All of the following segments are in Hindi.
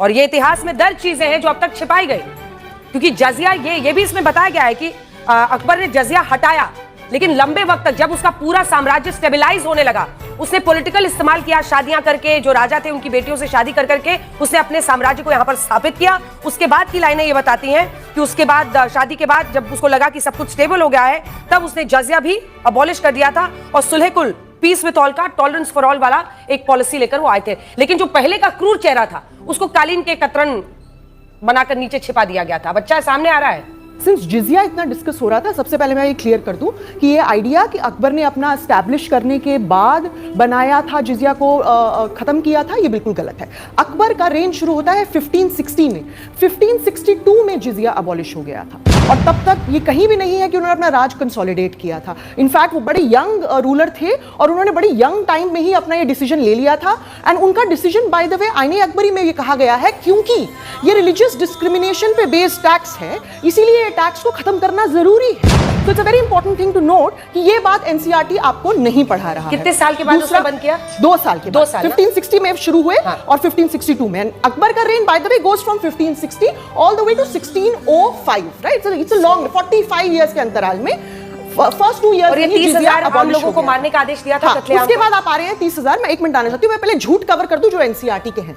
और ये इतिहास में दर्ज चीजें हैं जो अब तक छिपाई गई, क्योंकि जजिया ये भी इसमें बताया गया है कि अकबर ने जजिया हटाया, लेकिन लंबे वक्त तक जब उसका पूरा साम्राज्य स्टेबलाइज होने लगा, उसने पॉलिटिकल इस्तेमाल किया, शादियां करके, जो राजा थे उनकी बेटियों से शादी कर करके उसने अपने साम्राज्य को यहां पर स्थापित किया। उसके बाद की लाइनें ये बताती हैं कि उसके बाद शादी के बाद जब उसको लगा कि सब कुछ स्टेबल हो गया है, तब उसने जजिया भी अबॉलिश कर दिया था और सुलह-कुल, पीस विद ऑल का, टॉलरेंस फॉर ऑल वाला एक पॉलिसी लेकर वो आए थे। लेकिन जो पहले का क्रूर चेहरा था उसको कालीन के कतरन बनाकर नीचे छिपा दिया गया था। बच्चा सामने आ रहा है। सिंस जिजिया इतना डिस्कस हो रहा था, सबसे पहले मैं ये क्लियर कर दूं कि ये आइडिया कि अकबर ने अपना एस्टैब्लिश करने के बाद बनाया था, जिजिया को खत्म किया था, ये बिल्कुल गलत है। अकबर का रेंज शुरू होता है 1560 में। 1562 में जिजिया अबॉलिश हो गया था और तब तक ये कहीं भी नहीं है कि उन्होंने अपना राज कंसोलिडेट किया था। इनफैक्ट वो बड़े यंग रूलर थे और उन्होंने बड़ी यंग टाइम में ही अपना ये डिसीजन ले लिया था। एंड उनका डिसीजन बाय द वे आईने अकबरी में ये कहा गया है, क्योंकि ये रिलीजियस डिस्क्रिमिनेशन पे बेस्ड टैक्स है, इसीलिए टैक्स को खत्म करना जरूरी है। तो it's a very important thing to note कि ये बात एनसीईआरटी आपको नहीं पढ़ा रहा है। कितने साल के बाद उसने बंद किया? 2 साल के बाद। 2 साल 1560 में शुरू हुए और 1562 में। अकबर का reign by the way goes from 1560 all the way to 1605, right? It's a long 45 years के अंतराल में फर्स्ट 2 इयर्स और ये 30,000 आम लोगों को मारने का आदेश दिया था। उसके बाद आप आ रहे हैं 30,000। मैं 1 मिनट आने चाहती हूँ, मैं पहले झूठ कवर कर दूं जो एनसीईआरटी के हैं।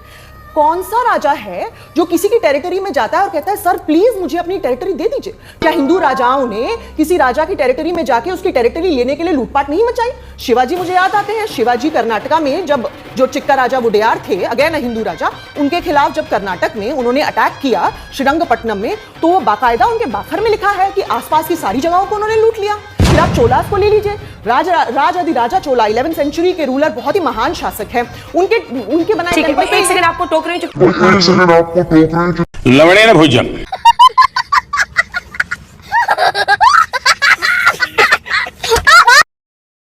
कौन सा राजा है जो किसी की टेरिटरी में जाता है और कहता है सर प्लीज मुझे अपनी टेरिटरी दे दीजिए? क्या हिंदू राजाओं ने किसी राजा की टेरिटरी में जाके उसकी टेरिटरी लेने के लिए लूटपाट नहीं मचाई? शिवाजी मुझे याद आते हैं। शिवाजी कर्नाटका में जब जो चिक्का राजा वुडेयार थे, अगेन हिंदू राजा, उनके खिलाफ जब कर्नाटक में उन्होंने अटैक किया श्रीरंगपट्टनम में, तो वो बाकायदा उनके बाखर में लिखा है कि आसपास की सारी जगहों को उन्होंने लूट लिया। फिर आप चोलास को ले लीजिए, राजा चोला 11th सेंचुरी के रूलर, बहुत ही महान शासक हैं। उनके बनाए एक सेकंड आपको टोक रही हूं, लवणे न भोजन।